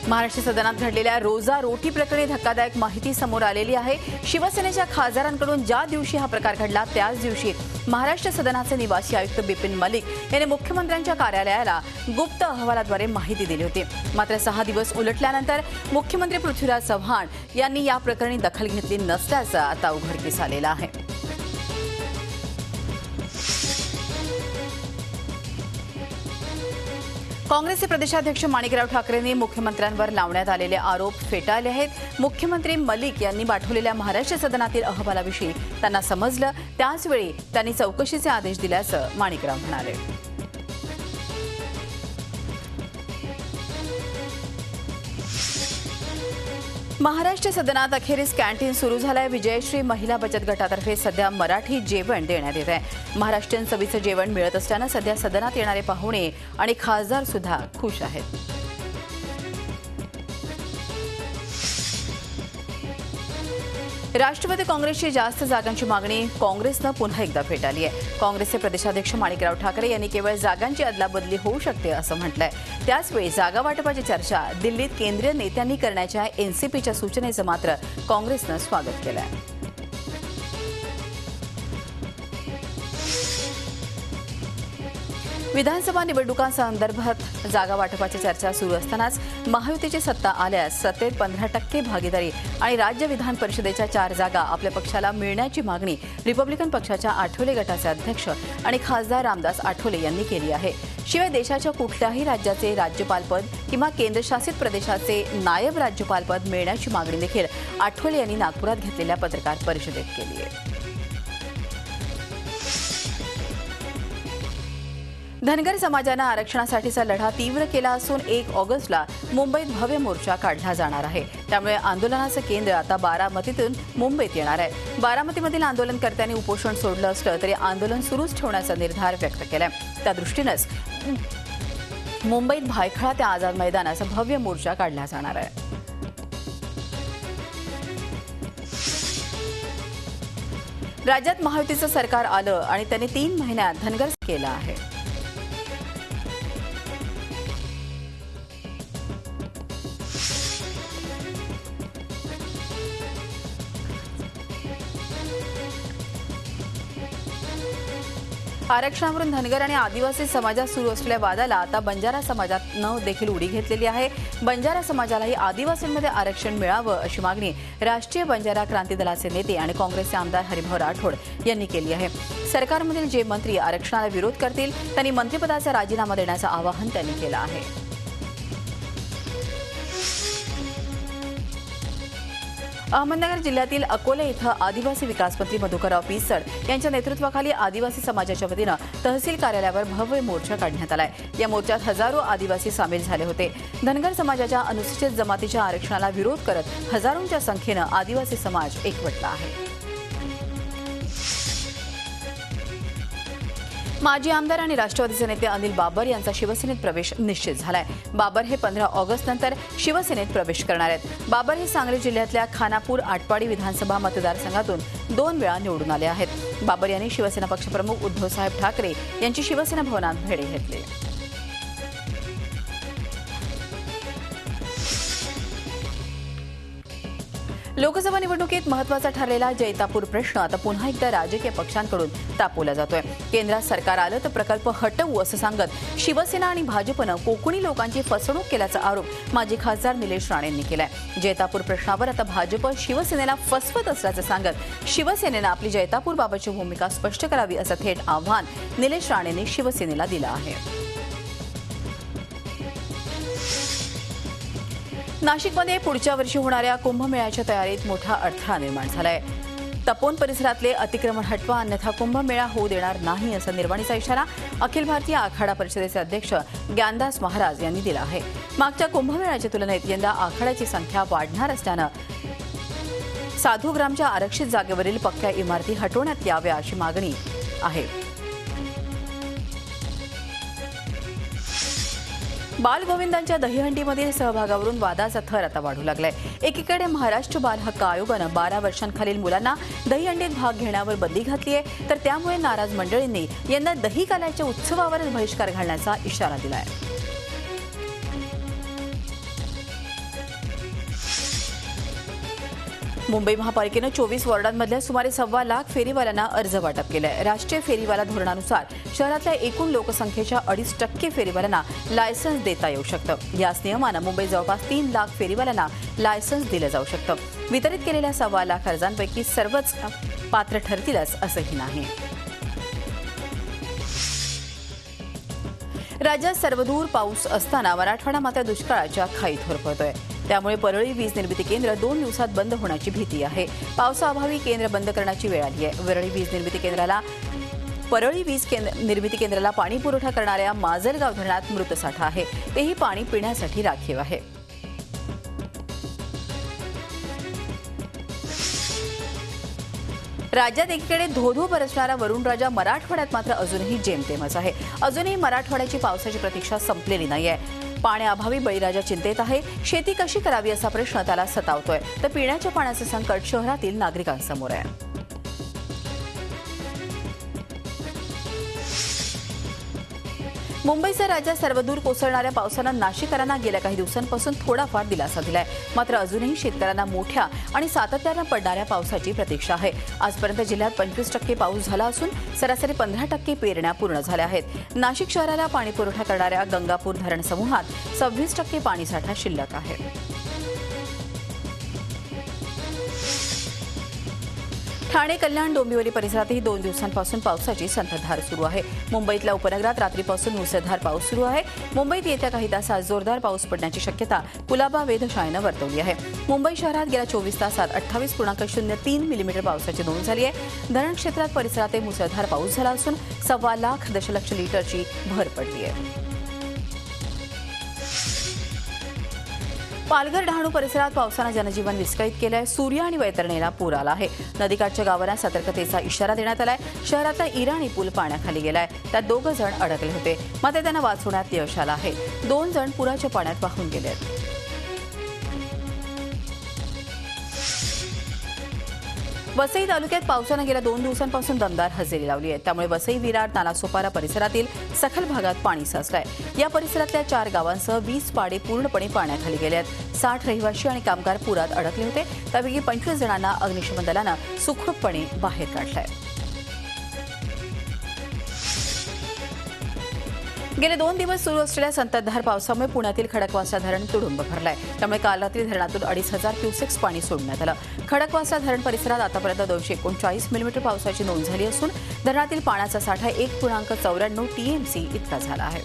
महाराष्ट्र सदनात घडलेल्या रोजा रोटी प्रकरणी धक्कादायक माहिती समोर आलेली आहे। शिवसेनेच्या खासदारांकडून ज्या दिवशी हा प्रकार घडला त्याच दिवशी महाराष्ट्र सदनाचे निवासी आयुक्त बिपिन मलिक यांनी मुख्यमंत्र्यांच्या कार्यालयाला गुप्त अहवालाद्वारे माहिती दिली होती। मात्र 6 दिवस उलटल्यानंतर मुख्यमंत्री पृथ्वीराज चव्हाण यांनी या प्रकरणी दखल घेतली नसल्याचं आता उघडकीस आलेलं आहे। काँग्रेसचे प्रदेशाध्यक्ष माणिकराव ठाकरेंनी मुख्यमंत्र्यांवर लावण्यात आलेले आरोप फेटाळले आहेत। मुख्यमंत्री मलिक यांनी पाठवलेल्या महाराष्ट्र सदनातील अहवालाविषयी त्यांना समजलं, त्याचवेळी त्यांनी चौकशीचे आदेश दिल्याचं माणिकराव म्हणाले। महाराष्ट्र सदनात अखेरीस कॅन्टीन सुरू झालंय। विजयश्री महिला बचत गटातर्फे सध्या मराठी जेवण देण्यात येत आहे। महाराष्ट्रीयन चवीचं जेवण मिळत असल्यानं सध्या सदनात येणारे पाहुणे आणि खासदार सुद्धा खुश आहेत। राष्ट्रवादी काँग्रेसची जास्त जागांची मागणी काँग्रेसनं पुन्हा एकदा फेटाळली आहे। काँग्रेसचे प्रदेशाध्यक्ष माणिकराव ठाकरे यांनी केवळ जागांची अदलाबदली होऊ शकते असं म्हटलंय। त्याचवेळी जागा वाटपाची चर्चा दिल्लीत केंद्रीय नेत्यांनी करण्याच्या एनसीपीच्या सूचनेचं मात्र काँग्रेसनं स्वागत केलं आहे। विधानसभा निवडणुकांसंदर्भात जागा वाटपाची चर्चा सुरू असतानाच महायुतीची सत्ता आल्यास सत्तेत 15% भागीदारी आणि राज्य विधान परिषदेच्या 4 जागा आपल्या पक्षाला मिळण्याची मागणी रिपब्लिकन पक्षाच्या आठवले गटाचे अध्यक्ष आणि खासदार रामदास आठवले यांनी केली आहे। शिवाय देशाच्या कुठल्याही राज्याचे राज्यपालपद किंवा केंद्रशासित प्रदेशाचे नायब राज्यपालपद मिळण्याची मागणी देखील आठवले यांनी नागपुरात घेतलेल्या पत्रकार परिषदेत केली आहे। धनगर समाजानं आरक्षणासाठीचा लढा तीव्र केला असून 1 ऑगस्टला मुंबईत भव्य मोर्चा काढला जाणार आहे। त्यामुळे आंदोलनाचं केंद्र आता बारामतीतून मुंबईत येणार आहे। बारामतीमधील आंदोलनकर्त्यांनी उपोषण सोडलं असलं तरी आंदोलन सुरूच ठेवण्याचा निर्धार व्यक्त केलाय। त्या दृष्टीनंच मुंबईत भायखळा ते आझाद मैदानाचा भव्य मोर्चा काढला जाणार आहे। राज्यात महायुतीचं सरकार आलं आणि त्यांनी 3 महिन्यात धनगर केलं आहे। आरक्षणावरून धनगर आणि आदिवासी समाजात सुरू असलेल्या वादाला आता बंजारा समाजातनं देखील उडी घेतलेली आहे। बंजारा समाजालाही आदिवासींमध्ये आरक्षण मिळावं अशी मागणी राष्ट्रीय बंजारा क्रांती दलाचे नेते आणि काँग्रेसचे आमदार हरिभाऊ राठोड यांनी केली आहे। सरकारमधील जे मंत्री आरक्षणाला विरोध करतील त्यांनी मंत्रिपदाचा राजीनामा देण्याचं आवाहन त्यांनी केलं आहे। अहमदनगर जिल्ह्यातील अकोले इथं आदिवासी विकास मंत्री मधुकरराव पिचड यांच्या नेतृत्वाखाली आदिवासी समाजाच्या वतीनं तहसील कार्यालयावर भव्य मोर्चा काढण्यात आलाय। या मोर्चात हजारो आदिवासी सामील झाले होते। धनगर समाजाच्या अनुसूचित जमातीच्या आरक्षणाला विरोध करत हजारोंच्या संख्येनं आदिवासी समाज एकवटला आहे। माजी आमदार आणि राष्ट्रवादीचे नेते अनिल बाबर यांचा शिवसेनेत प्रवेश निश्चित झालाय। बाबर हे 15 ऑगस्ट नंतर शिवसेनेत प्रवेश करणार आहेत। बाबर हे सांगली जिल्ह्यातल्या खानापूर आटपाडी विधानसभा मतदारसंघातून 2 वेळा निवडून आले आहेत। बाबर यांनी शिवसेना पक्षप्रमुख उद्धवसाहेब ठाकरे यांची शिवसेना भवनात भेट घेतली। लोकसभा निवडणुकीत महत्त्वाचा ठरलेला जैतापूर प्रश्न आता पुन्हा एकदा राजकीय पक्षांकडून तापवला जातोय। केंद्रात सरकार आलं तर प्रकल्प हटवू असं सांगत शिवसेना आणि भाजपनं कोकणी लोकांची फसवणूक केल्याचा आरोप माजी खासदार निलेश राणेंनी केलाय। जैतापूर प्रश्नावर आता भाजप शिवसेनेला फसवत असल्याचं सांगत शिवसेनेनं आपली जैतापूरबाबतची भूमिका स्पष्ट करावी असं थेट आव्हान निलेश राणेंनी शिवसेनेला दिलं आहे। नाशिकमध्ये पुढच्या वर्षी होणाऱ्या कुंभमेळ्याच्या तयारीत मोठा अडथळा निर्माण झालाय। तपोवन परिसरातले अतिक्रमण हटवा अन्यथा कुंभमेळा होऊ देणार नाही असा निर्वाणीचा इशारा अखिल भारतीय आखाडा परिषदेचे अध्यक्ष ज्ञानदास महाराज यांनी दिला आहे। मागच्या कुंभमेळ्याच्या तुलनेत यंदा आखाड्याची संख्या वाढणार असल्यानं साधूग्रामच्या आरक्षित जागेवरील पक्क्या इमारती हटवण्यात याव्या अशी मागणी आहे। बालगोविंदांच्या दहीहंडीमधील सहभागावरून वादाचा थर आता वाढू लागलाय। एकीकडे महाराष्ट्र बाल हक्क आयोगानं 12 वर्षांखालील मुलांना दहीहंडीत भाग घेण्यावर बंदी घातली आहे, तर त्यामुळे नाराज मंडळींनी यंदा दही काल्याच्या उत्सवावरच बहिष्कार घालण्याचा इशारा दिलाय। मुंबई महापालिकेनं 24 वॉर्डांमधल्या सुमारे 1.25 लाख फेरीवाल्यांना अर्ज वाटप केलाय. राष्ट्रीय फेरीवाला धोरणानुसार शहरातल्या एकूण लोकसंख्येच्या 2.5% फेरीवाल्यांना लायसन्स देता येऊ शकतं. याच नियमानं मुंबईत जवळपास 3 लाख फेरीवाल्यांना लायसन्स दिलं जाऊ शकतं. वितरित केलेल्या 1.25 लाख अर्जांपैकी सर्वच पात्र ठरतीलच असंही नाही. राज्यात सर्वदूर पाऊस असताना मराठवाडा मात्र दुष्काळाच्या खाईत होरपळतोय. त्यामुळे परळी वीज निर्मिती केंद्र 2 दिवसात बंद होण्याची भीती आहे. पावसाअभावी केंद्र बंद करण्याची वेळ आली आहे. परळी वीज निर्मिती केंद्राला पाणी पुरवठा करणाऱ्या माजलगाव धरणात मृत साठा आहे. तेही पाणी पिण्यासाठी राखीव आहे. राज्यात एकीकडे धो-धो बरसणारा वरुणराजा मराठवाड्यात मात्र अजूनही जेमतेमच आहे. अजूनही मराठवाड्याची पावसाची प्रतीक्षा संपलेली नाहीये. पाण्याअभावी बळीराजा चिंतेत आहे. शेती कशी करावी असा प्रश्न त्याला सतावतोय. तर पिण्याच्या पाण्याचं संकट शहरातील नागरिकांसमोर आहे. मुंबईसह राज्यात सर्वदूर कोसळणाऱ्या पावसानं नाशिककरांना गेल्या काही दिवसांपासून थोडाफार दिलासा दिलाय. मात्र अजूनही शेतकऱ्यांना मोठ्या आणि सातत्यानं पडणाऱ्या पावसाची प्रतीक्षा आहे. आजपर्यंत जिल्ह्यात 25% पाऊस झाला असून सरासरी 15% पेरण्या पूर्ण झाल्या आहेत. नाशिक शहराला पाणीपुरवठा करणाऱ्या गंगापूर धरण समूहात 26% पाणीसाठा शिल्लक आहे. ठाणे, कल्याण, डोंबिवली परिसरातही 2 दिवसांपासून पावसाची संततधार सुरू आहे. मुंबईतल्या उपनगरात रात्रीपासून मुसळधार पाऊस सुरू आहे. मुंबईत येत्या काही तासात जोरदार पाऊस पडण्याची शक्यता कुलाबा वेधशाळेनं वर्तवली आहे. मुंबई शहरात गेल्या 24 तासात 28.03 मिलीमीटर पावसाची नोंद झाली आहे. धरण क्षेत्रात परिसरातही मुसळधार पाऊस झाला असून 1.25 लाख दशलक्ष लिटरची भर पडली आहे. पालघर, डहाणू परिसरात पावसानं जनजीवन विस्कळीत केलं आहे. सूर्य आणि वैतरणीला पूर आला आहे. नदीकाठच्या गावांना सतर्कतेचा इशारा देण्यात आलाय. शहरातला इराणी पूल पाण्याखाली गेलाय. त्यात 2 जण अडकले होते. मात्र त्यांना वाचवण्यात यश आलं आहे. 2 जण पुराच्या पाण्यात वाहून गेले आहेत. वसई तालुक्यात पावसानं गेल्या 2 दिवसांपासून दमदार हजेरी लावली आहे. त्यामुळे वसई, विरार, नालासोपारा परिसरातील सखल भागात पाणी साचलंय. या परिसरातल्या 4 गावांसह 20 पाडे पूर्णपणे पाण्याखाली गेले आहेत. 60 रहिवासी आणि कामगार पुरात अडकले होते. त्यापैकी 25 जणांना अग्निशमन दलानं सुखरूपपणे बाहेर काढलंय. गेले 2 दिवस सुरू असलेल्या संततधार पावसामुळे पुण्यातील खडकवासला धरण तुडुंब भरलंय. त्यामुळे काल रात्री धरणातून 2,500 क्युसेक्स पाणी सोडण्यात आलं. खडकवासला धरण परिसरात आतापर्यंत 239 मिलीमीटर पावसाची नोंद झाली असून धरणातील पाण्याचा साठा 1.94 TMC इतका झाला आहे.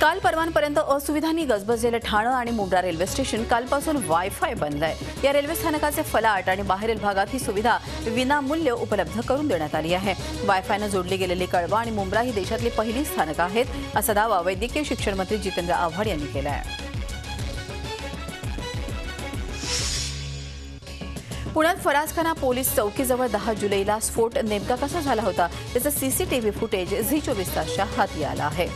काल परवांपर्यंत असुविधांनी गजबजलेलं ठाणं आणि मुंब्रा रेल्वे स्टेशन कालपासून वायफाय बनलंय. या रेल्वे स्थानकाचे फलाट आणि बाहेरील भागात ही सुविधा विनामूल्य उपलब्ध करून देण्यात आली आहे. वायफायनं जोडली गेलेली कळवा आणि मुंब्रा ही देशातली पहिली स्थानकं आहेत असा दावा वैद्यकीय शिक्षण मंत्री जितेंद्र आव्हाड यांनी केला आहे. पुण्यात फरासखाना पोलीस चौकीजवळ 10 जुलैला स्फोट नेमका कसा झाला होता त्याचं सीसीटीव्ही फुटेज झी 24 तासच्या हाती आलं आहे.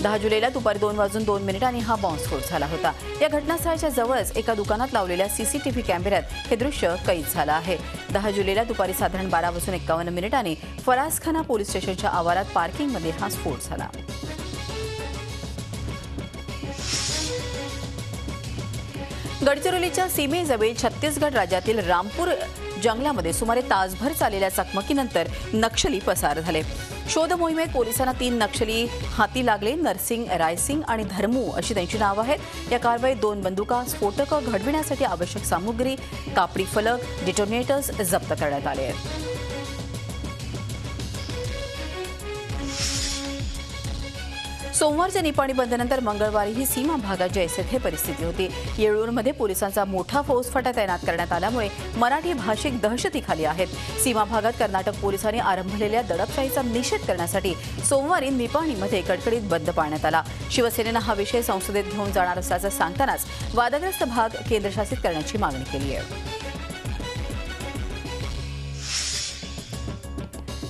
10 जुलैला दुपारी 2:02 हा बॉम्बस्फोट झाला होता. या घटनास्थळाच्या जवळच एका दुकानात लावलेल्या सीसीटीव्ही कॅमेऱ्यात हे दृश्य कैद झालं आहे. 10 जुलैला दुपारी साधारण 12:51 फरासखाना पोलीस स्टेशनच्या आवारात पार्किंगमध्ये हा स्फोट झाला. गडचिरोलीच्या सीमेजवळ छत्तीसगड राज्यातील रामपूर जंगलामध्ये सुमारे तासभर चाललेल्या चकमकीनंतर नक्षली पसार झाले. शोध मोहिमेत पोलिसांना 3 नक्षली हाती लागले. नरसिंग, रायसिंग आणि धर्मू अशी त्यांची नावं आहेत. या कारवाईत 2 बंदुका, स्फोटकं घडविण्यासाठी आवश्यक सामुग्री, कापडी फलक, डिटोनेटर्स जप्त करण्यात आले आहेत. सोमवारच्या निपाणी बंदनंतर मंगळवारीही सीमा भागात जैसे थे परिस्थिती होती. येळूरमध्ये पोलिसांचा मोठा फौजफाटा तैनात करण्यात आल्यामुळे मराठी भाषिक दहशतीखाली आहेत. सीमा भागात कर्नाटक पोलिसांनी आरंभलेल्या दडपशाहीचा निषेध करण्यासाठी सोमवारी निपाणीमध्ये कडकडीत बंद पाळण्यात आला. शिवसेनेनं हा विषय संसदेत घेऊन जाणार असल्याचं सांगतानाच वादग्रस्त भाग केंद्रशासित करण्याची मागणी केली आहे.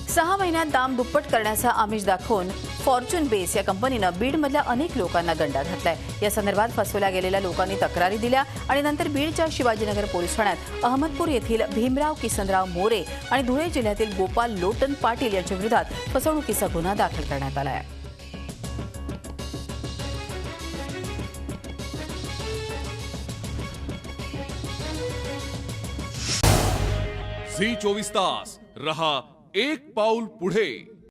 6 महिन्यात दाम दुप्पट करण्याचा आमिष दाखवून फॉर्च्यून बेस या कंपनीनं बीडमधल्या अनेक लोकांना गंडा घातलाय. या संदर्भात फसवल्या गेलेल्या लोकांनी तक्रारी दिल्या आणि नंतर बीडच्या शिवाजीनगर पोलीस ठाण्यात अहमदपूर येथील भीमराव किसनराव मोरे आणि धुळे जिल्ह्यातील गोपाल लोटन पाटील यांच्या विरोधात फसवणुकीचा गुन्हा दाखल करण्यात आला आहे. झी 24 तास रहा एक पाऊल पुढे.